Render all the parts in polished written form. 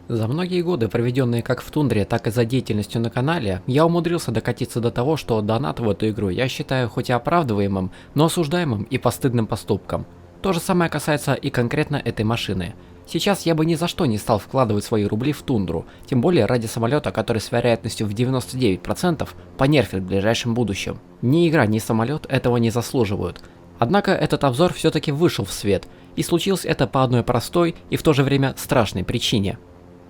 За многие годы, проведенные как в тундре, так и за деятельностью на канале, я умудрился докатиться до того, что донат в эту игру я считаю хоть и оправдываемым, но осуждаемым и постыдным поступком. То же самое касается и конкретно этой машины. Сейчас я бы ни за что не стал вкладывать свои рубли в тундру, тем более ради самолета, который с вероятностью в 99% понерфит в ближайшем будущем. Ни игра, ни самолет этого не заслуживают. Однако этот обзор все-таки вышел в свет, и случилось это по одной простой и в то же время страшной причине.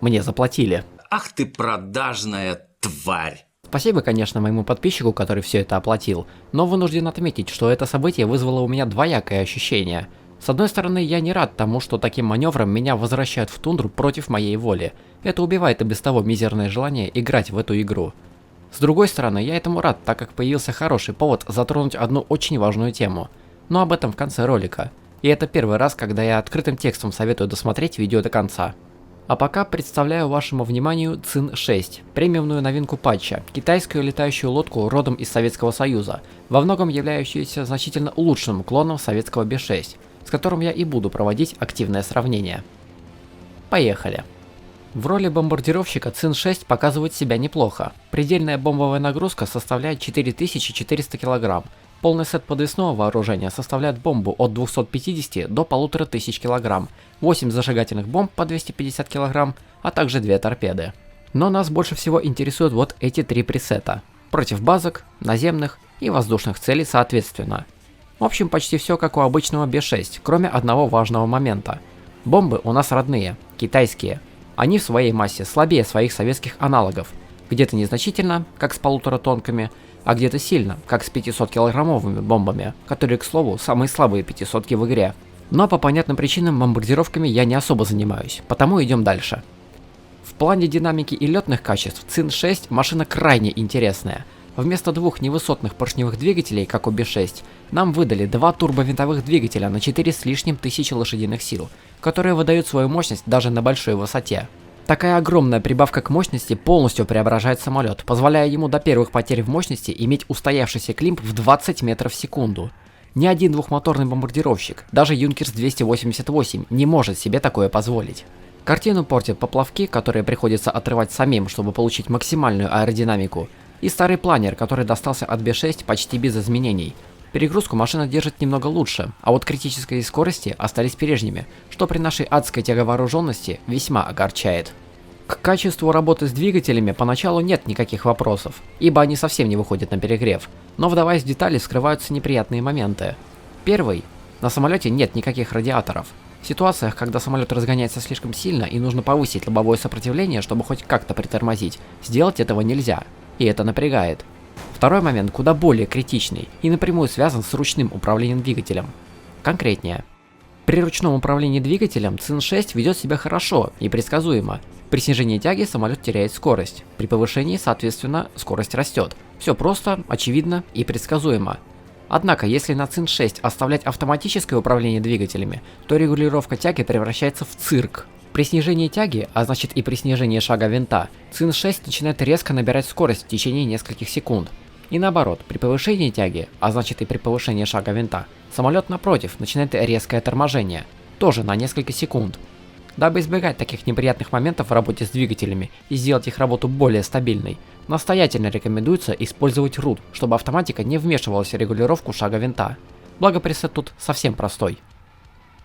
Мне заплатили. Ах ты продажная тварь! Спасибо, конечно, моему подписчику, который все это оплатил, но вынужден отметить, что это событие вызвало у меня двоякое ощущение. С одной стороны, я не рад тому, что таким маневром меня возвращают в тундру против моей воли. Это убивает и без того мизерное желание играть в эту игру. С другой стороны, я этому рад, так как появился хороший повод затронуть одну очень важную тему. Но об этом в конце ролика. И это первый раз, когда я открытым текстом советую досмотреть видео до конца. А пока представляю вашему вниманию Цин 6, премиумную новинку патча, китайскую летающую лодку родом из Советского Союза, во многом являющуюся значительно улучшенным клоном советского B6, с которым я и буду проводить активное сравнение. Поехали. В роли бомбардировщика Цин 6 показывает себя неплохо. Предельная бомбовая нагрузка составляет 4400 кг. Полный сет подвесного вооружения составляет бомбу от 250 до 1500 кг, 8 зажигательных бомб по 250 кг, а также 2 торпеды. Но нас больше всего интересуют вот эти три пресета. Против базок, наземных и воздушных целей соответственно. В общем, почти все как у обычного B6, кроме одного важного момента. Бомбы у нас родные, китайские. Они в своей массе слабее своих советских аналогов. Где-то незначительно, как с полуторатонками, а где-то сильно, как с 500-килограммовыми бомбами, которые, к слову, самые слабые 500-ки в игре. Но по понятным причинам бомбардировками я не особо занимаюсь, потому идем дальше. В плане динамики и летных качеств Цин 6 машина крайне интересная. Вместо двух невысотных поршневых двигателей, как у B6, нам выдали два турбовинтовых двигателя на 4 с лишним тысячи лошадиных сил, которые выдают свою мощность даже на большой высоте. Такая огромная прибавка к мощности полностью преображает самолет, позволяя ему до первых потерь в мощности иметь устоявшийся климп в 20 метров в секунду. Ни один двухмоторный бомбардировщик, даже Юнкерс 288, не может себе такое позволить. Картину портят поплавки, которые приходится отрывать самим, чтобы получить максимальную аэродинамику, и старый планер, который достался от B6 почти без изменений. Перегрузку машина держит немного лучше, а вот критические скорости остались прежними, что при нашей адской тяговооруженности весьма огорчает. К качеству работы с двигателями поначалу нет никаких вопросов, ибо они совсем не выходят на перегрев, но вдаваясь в детали, скрываются неприятные моменты. Первый. На самолете нет никаких радиаторов. В ситуациях, когда самолет разгоняется слишком сильно и нужно повысить лобовое сопротивление, чтобы хоть как-то притормозить, сделать этого нельзя, и это напрягает. Второй момент куда более критичный и напрямую связан с ручным управлением двигателем. Конкретнее. При ручном управлении двигателем Цин 6 ведет себя хорошо и предсказуемо. При снижении тяги самолет теряет скорость, при повышении, соответственно, скорость растет. Все просто, очевидно и предсказуемо. Однако, если на Цин 6 оставлять автоматическое управление двигателями, то регулировка тяги превращается в цирк. При снижении тяги, а значит и при снижении шага винта, Цин 6 начинает резко набирать скорость в течение нескольких секунд. И наоборот, при повышении тяги, а значит и при повышении шага винта, самолет напротив начинает резкое торможение, тоже на несколько секунд. Дабы избегать таких неприятных моментов в работе с двигателями и сделать их работу более стабильной, настоятельно рекомендуется использовать RUT, чтобы автоматика не вмешивалась в регулировку шага винта. Благо пресет тут совсем простой.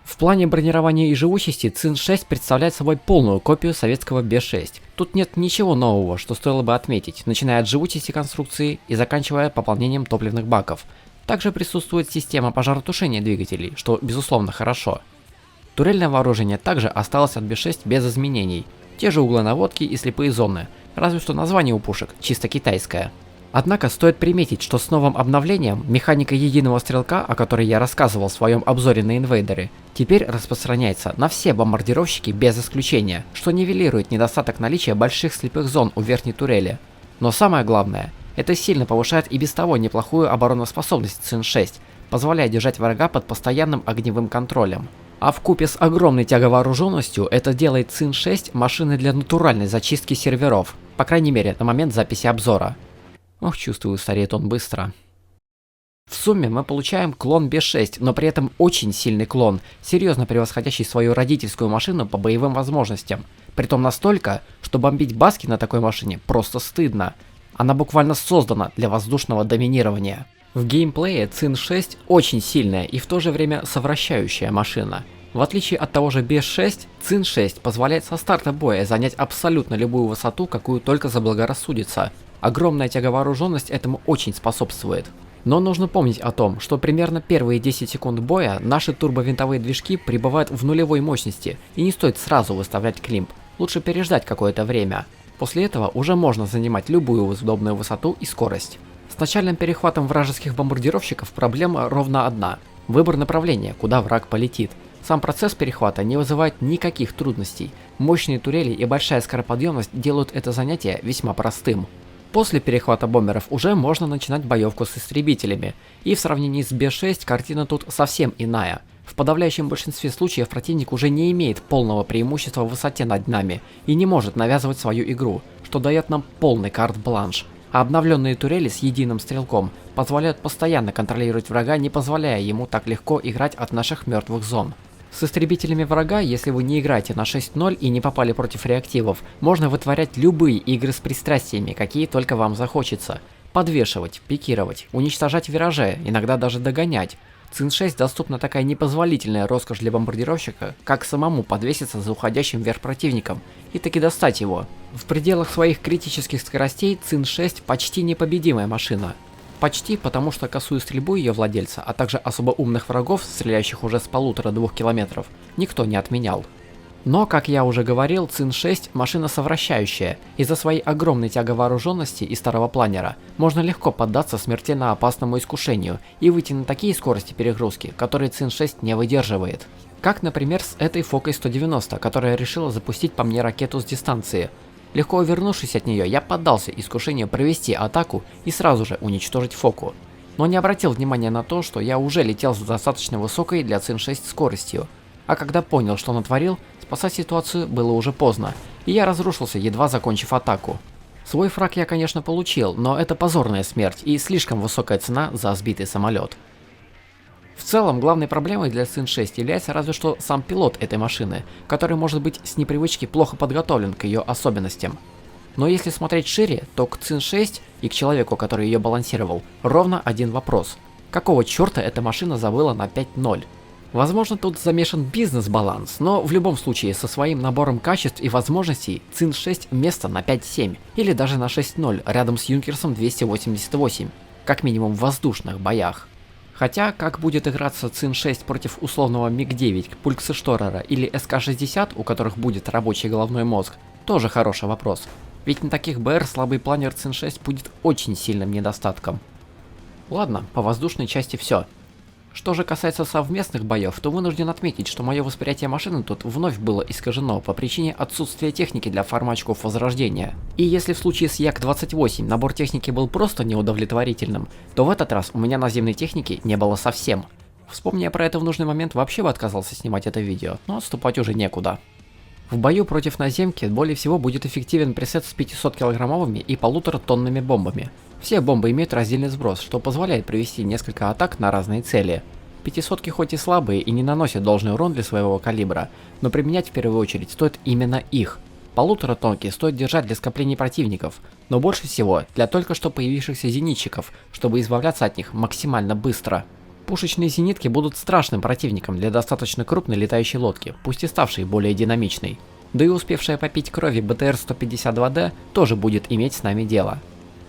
В плане бронирования и живучести Цин 6 представляет собой полную копию советского B6. Тут нет ничего нового, что стоило бы отметить, начиная от живучести конструкции и заканчивая пополнением топливных баков. Также присутствует система пожаротушения двигателей, что безусловно хорошо. Турельное вооружение также осталось от B6 без изменений. Те же углы наводки и слепые зоны, разве что название у пушек чисто китайское. Однако стоит приметить, что с новым обновлением механика единого стрелка, о которой я рассказывал в своем обзоре на инвейдеры, теперь распространяется на все бомбардировщики без исключения, что нивелирует недостаток наличия больших слепых зон у верхней турели. Но самое главное, это сильно повышает и без того неплохую обороноспособность Цин 6, позволяя держать врага под постоянным огневым контролем. А вкупе с огромной тяговооруженностью это делает Цин 6 машиной для натуральной зачистки серверов, по крайней мере на момент записи обзора. Ох, чувствую, стареет он быстро. В сумме мы получаем клон B6, но при этом очень сильный клон, серьезно превосходящий свою родительскую машину по боевым возможностям. Притом настолько, что бомбить баски на такой машине просто стыдно. Она буквально создана для воздушного доминирования. В геймплее Цин 6 очень сильная и в то же время совращающая машина. В отличие от того же BS6, Цин 6 позволяет со старта боя занять абсолютно любую высоту, какую только заблагорассудится. Огромная тяговооруженность этому очень способствует. Но нужно помнить о том, что примерно первые 10 секунд боя наши турбовинтовые движки пребывают в нулевой мощности, и не стоит сразу выставлять климп, лучше переждать какое-то время. После этого уже можно занимать любую удобную высоту и скорость. С начальным перехватом вражеских бомбардировщиков проблема ровно одна – выбор направления, куда враг полетит. Сам процесс перехвата не вызывает никаких трудностей. Мощные турели и большая скороподъемность делают это занятие весьма простым. После перехвата бомберов уже можно начинать боевку с истребителями, и в сравнении с B6 картина тут совсем иная. В подавляющем большинстве случаев противник уже не имеет полного преимущества в высоте над нами и не может навязывать свою игру, что дает нам полный карт-бланш. А обновленные турели с единым стрелком позволяют постоянно контролировать врага, не позволяя ему так легко играть от наших мертвых зон. С истребителями врага, если вы не играете на 6.0 и не попали против реактивов, можно вытворять любые игры с пристрастиями, какие только вам захочется. Подвешивать, пикировать, уничтожать виражи, иногда даже догонять. Цин 6 доступна такая непозволительная роскошь для бомбардировщика, как самому подвеситься за уходящим вверх противником и таки достать его. В пределах своих критических скоростей Цин 6 почти непобедимая машина. Почти, потому что косую стрельбу ее владельца, а также особо умных врагов, стреляющих уже с 1,5-2 километров, никто не отменял. Но, как я уже говорил, Цин 6 машина совращающая. Из-за своей огромной тяговооруженности и старого планера можно легко поддаться смертельно опасному искушению и выйти на такие скорости перегрузки, которые Цин 6 не выдерживает. Как, например, с этой Фокой 190, которая решила запустить по мне ракету с дистанции. Легко увернувшись от нее, я поддался искушению провести атаку и сразу же уничтожить Фоку. Но не обратил внимания на то, что я уже летел с достаточно высокой для Цин 6 скоростью. А когда понял, что натворил, спасать ситуацию было уже поздно, и я разрушился, едва закончив атаку. Свой фраг я, конечно, получил, но это позорная смерть и слишком высокая цена за сбитый самолет. В целом, главной проблемой для Цин 6 является разве что сам пилот этой машины, который может быть с непривычки плохо подготовлен к ее особенностям. Но если смотреть шире, то к Цин 6 и к человеку, который ее балансировал, ровно один вопрос. Какого черта эта машина забыла на 5.0? Возможно, тут замешан бизнес-баланс, но в любом случае со своим набором качеств и возможностей Цин 6 место на 5.7 или даже на 6.0 рядом с Юнкерсом 288, как минимум в воздушных боях. Хотя, как будет играться Цин 6 против условного МиГ-9, Пульксешторера или СК-60, у которых будет рабочий головной мозг, тоже хороший вопрос. Ведь на таких БР слабый планер Цин 6 будет очень сильным недостатком. Ладно, по воздушной части все. Что же касается совместных боев, то вынужден отметить, что мое восприятие машины тут вновь было искажено по причине отсутствия техники для фармачков Возрождения. И если в случае с Як-28 набор техники был просто неудовлетворительным, то в этот раз у меня наземной техники не было совсем. Вспомни я про это в нужный момент, вообще бы отказался снимать это видео, но отступать уже некуда. В бою против наземки более всего будет эффективен пресет с 500-килограммовыми и 1,5-тонными бомбами. Все бомбы имеют раздельный сброс, что позволяет провести несколько атак на разные цели. 500-ки хоть и слабые и не наносят должный урон для своего калибра, но применять в первую очередь стоит именно их. 1,5-тонки стоит держать для скоплений противников, но больше всего для только что появившихся зенитчиков, чтобы избавляться от них максимально быстро. Пушечные зенитки будут страшным противником для достаточно крупной летающей лодки, пусть и ставшей более динамичной. Да и успевшая попить крови БТР-152D тоже будет иметь с нами дело.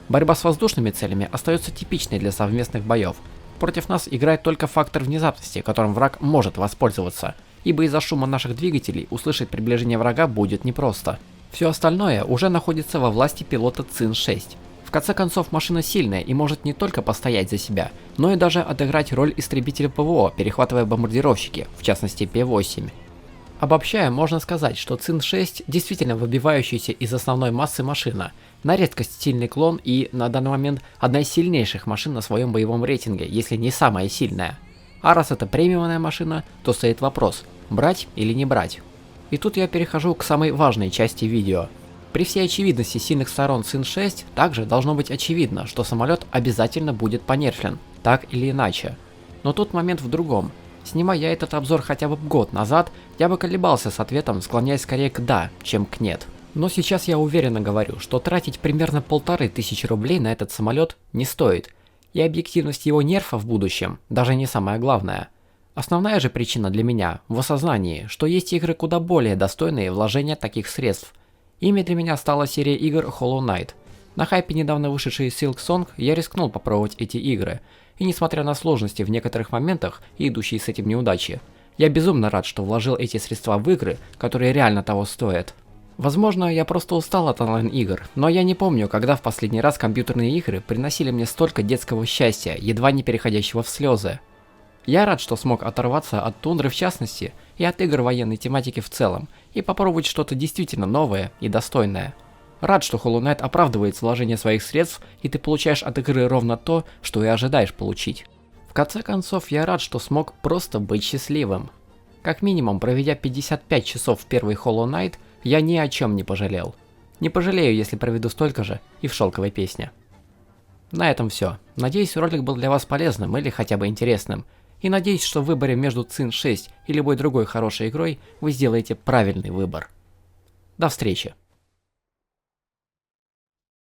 Борьба с воздушными целями остается типичной для совместных боев. Против нас играет только фактор внезапности, которым враг может воспользоваться, ибо из-за шума наших двигателей услышать приближение врага будет непросто. Все остальное уже находится во власти пилота Цин 6. В конце концов, машина сильная и может не только постоять за себя, но и даже отыграть роль истребителя ПВО, перехватывая бомбардировщики, в частности П-8. Обобщая, можно сказать, что Цин 6 действительно выбивающаяся из основной массы машина, на редкость сильный клон и, на данный момент, одна из сильнейших машин на своем боевом рейтинге, если не самая сильная. А раз это премиумная машина, то стоит вопрос, брать или не брать. И тут я перехожу к самой важной части видео. При всей очевидности сильных сторон Цин 6, также должно быть очевидно, что самолет обязательно будет понерфлен, так или иначе. Но тут момент в другом. Снимая я этот обзор хотя бы год назад, я бы колебался с ответом, склоняясь скорее к «да», чем к «нет». Но сейчас я уверенно говорю, что тратить примерно 1500 рублей на этот самолет не стоит, и объективность его нерфа в будущем даже не самое главное. Основная же причина для меня в осознании, что есть игры куда более достойные вложения таких средств. Ими для меня стала серия игр Hollow Knight. На хайпе недавно вышедшей Silksong я рискнул попробовать эти игры, и несмотря на сложности в некоторых моментах и идущие с этим неудачи, я безумно рад, что вложил эти средства в игры, которые реально того стоят. Возможно, я просто устал от онлайн-игр, но я не помню, когда в последний раз компьютерные игры приносили мне столько детского счастья, едва не переходящего в слезы. Я рад, что смог оторваться от тундры в частности, и от игр военной тематики в целом, и попробовать что-то действительно новое и достойное. Рад, что Hollow Knight оправдывает вложение своих средств, и ты получаешь от игры ровно то, что и ожидаешь получить. В конце концов, я рад, что смог просто быть счастливым. Как минимум, проведя 55 часов в первый Hollow Knight, я ни о чем не пожалел. Не пожалею, если проведу столько же и в шелковой песне. На этом все. Надеюсь, ролик был для вас полезным или хотя бы интересным. И надеюсь, что в выборе между Цин 6 и любой другой хорошей игрой вы сделаете правильный выбор. До встречи.